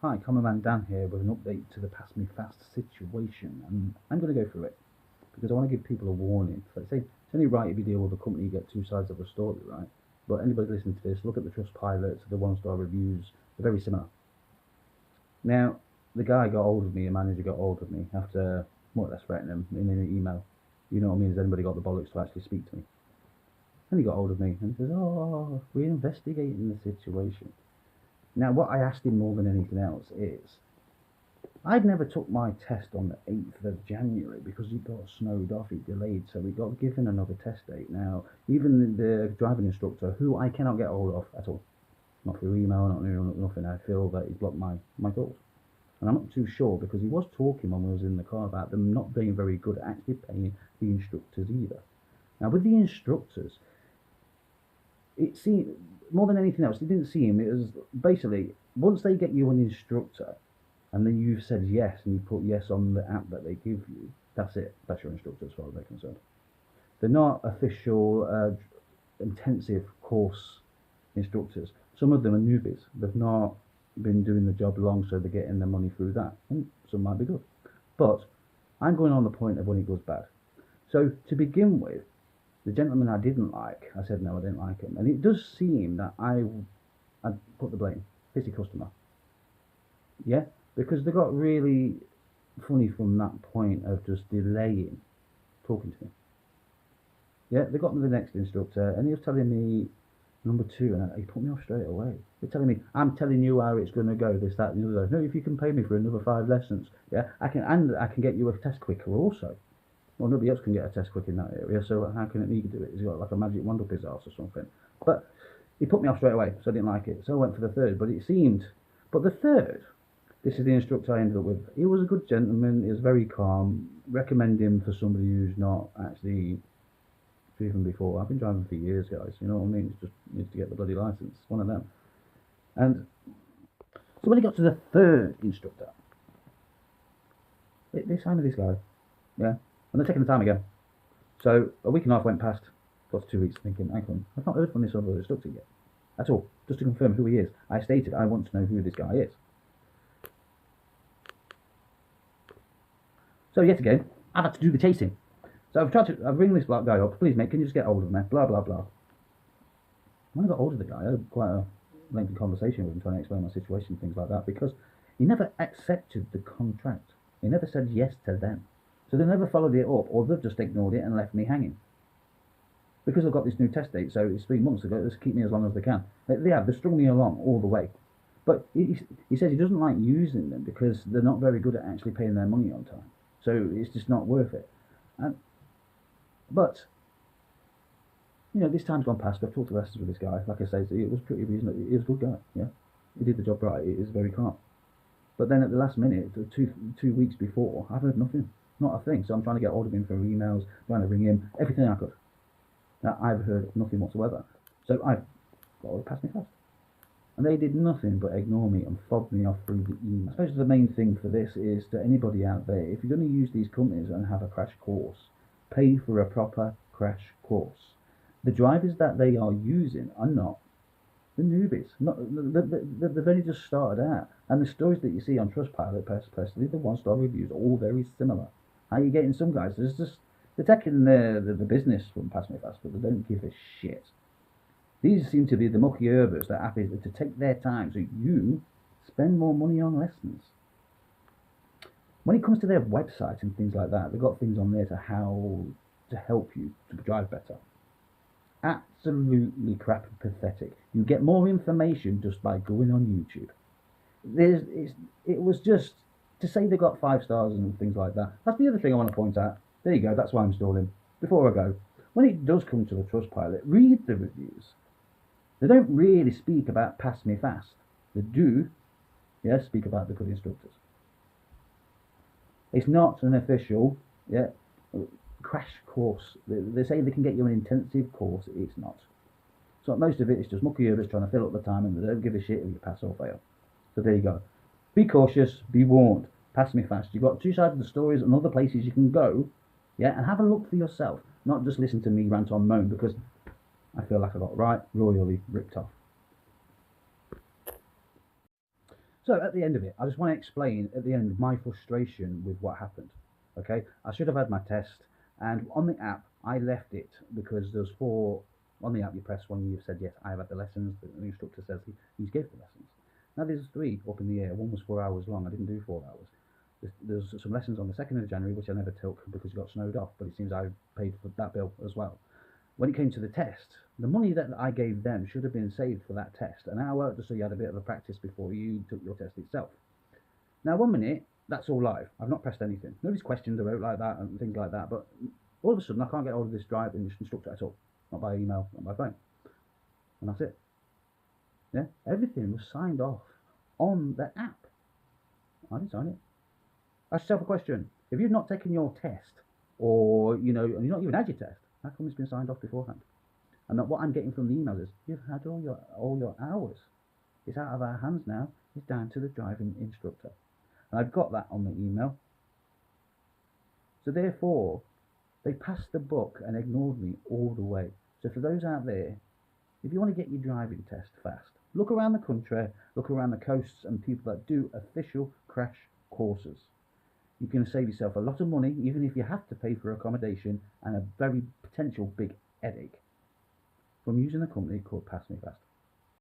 Hi, Cameraman Dan here with an update to the Pass Me Fast situation, and I'm going to go through it because I want to give people a warning. So it's only right if you deal with a company, you get two sides of a story, right? But anybody listening to this, look at the trust pilots, the one-star reviews, they're very similar. Now, the guy got hold of me, a manager got hold of me after more or less threatening him in an email. You know what I mean? Has anybody got the bollocks to actually speak to me? And he got hold of me and he says, "Oh, we're investigating the situation." Now, what I asked him more than anything else is, I'd never took my test on the 8th of January because it got snowed off, it delayed, so we got given another test date. Now, even the driving instructor, who I cannot get hold of at all, not through email, not nothing, I feel that he's blocked my calls. And I'm not too sure because he was talking when we was in the car about them not being very good at actually paying the instructors either. Now, with the instructors, it seemed, more than anything else, it didn't seem, it was basically, once they get you an instructor, and then you've said yes and you put yes on the app that they give you, that's it. That's your instructor as far as they're concerned. They're not official intensive course instructors. Some of them are newbies. They've not been doing the job long, so they're getting their money through that. And some might be good. But I'm going on the point of when it goes bad. So to begin with, the gentleman I didn't like, I said no, I didn't like him. And it does seem that I put the blame. It's the customer. Yeah? Because they got really funny from that point of just delaying talking to me. Yeah, they got me the next instructor, and he was telling me number two, and he put me off straight away. They're telling me, "I'm telling you how it's going to go, this, that, and the other. No, if you can pay me for another 5 lessons, yeah, I can get you a test quicker also." Well, nobody else can get a test quick in that area, so how can he do it? He's got like a magic wand up his arse or something. But he put me off straight away, so I didn't like it. So I went for the third, but it seemed, but the third, this is the instructor I ended up with. He was a good gentleman. He was very calm. Recommend him for somebody who's not actually driven before. I've been driving for years, guys. You know what I mean? It's just needs to get the bloody license. One of them. And so when he got to the third instructor, they signed with this guy, yeah, and they're taking the time again. So a week and a half went past. Got to 2 weeks, thinking, hang on, I've not heard from this other instructor yet. At all. Just to confirm who he is. I stated I want to know who this guy is. So yet again, I've had to do the chasing. So I've ringed this black guy up. "Please, mate, can you just get hold of me?" Blah, blah, blah. When I got hold of the guy, I had quite a lengthy conversation with him trying to explain my situation, things like that, because he never accepted the contract. He never said yes to them. So they never followed it up, or they've just ignored it and left me hanging. Because I've got this new test date, so it's 3 months ago, let's keep me as long as they can. They strung me along all the way. But he says he doesn't like using them because they're not very good at actually paying their money on time. So it's just not worth it. But, you know, this time's gone past. I've talked to lessons with this guy. Like I say, it was pretty reasonable. He was a good guy, yeah. He did the job right. He is very calm. But then at the last minute, 2 weeks before, I've heard nothing. Not a thing. So I'm trying to get hold of him through emails, trying to ring him, everything I could. Now, I've heard nothing whatsoever. So I've got to pass me fast. And they did nothing but ignore me and fob me off through the email. I suppose the main thing for this is to anybody out there, if you're going to use these companies and have a crash course, pay for a proper crash course. The drivers that they are using are not the newbies. They've only just started out. And the stories that you see on Trustpilot, personally, the one-star reviews are all very similar. How you getting some guys? There's just, they're taking the business from Pass Me Fast, but they don't give a shit. These seem to be the mucky herbers that are happy to take their time so you spend more money on lessons. When it comes to their website and things like that, they've got things on there to how to help you to drive better. Absolutely crap and pathetic. You get more information just by going on YouTube. It was just to say they got 5 stars and things like that. That's the other thing I want to point out. There you go. That's why I'm stalling. Before I go, when it does come to the Trustpilot, read the reviews. They don't really speak about Pass Me Fast. They do, yes, speak about the good instructors. It's not an official, crash course. They say they can get you an intensive course. It's not. So most of it is just mucky herbers trying to fill up the time, and they don't give a shit if you pass or fail. So there you go. Be cautious. Be warned. Pass Me Fast. You've got two sides of the stories and other places you can go, yeah, and have a look for yourself. Not just listen to me rant on moan, because I feel like I got royally ripped off. So at the end of it, I just want to explain at the end my frustration with what happened. Okay, I should have had my test, and on the app I left it because there's four. On the app you press when you've said yes, I have had the lessons. The instructor says he's gave the lessons. Now there's three up in the air. One was 4 hours long. I didn't do 4 hours. There's some lessons on the 2nd of January which I never took because it got snowed off. But it seems I paid for that bill as well. When it came to the test, the money that I gave them should have been saved for that test, an hour, just so you had a bit of a practice before you took your test itself. Now, 1 minute, that's all live. I've not pressed anything. Nobody's questioned about like that and things like that, but all of a sudden I can't get hold of this driving instructor at all. Not by email, not by phone. And that's it. Yeah, everything was signed off on the app. I didn't sign it. Ask yourself a question. If you've not taken your test, or, and you've not even had your test, how come it's been signed off beforehand? And that what I'm getting from the emails is, you've had all your hours. It's out of our hands now. It's down to the driving instructor. And I've got that on the email. So therefore, they passed the buck and ignored me all the way. So for those out there, if you want to get your driving test fast, look around the country, look around the coasts and people that do official crash courses. You can save yourself a lot of money, even if you have to pay for accommodation and a very potential big headache from using a company called Pass Me Fast.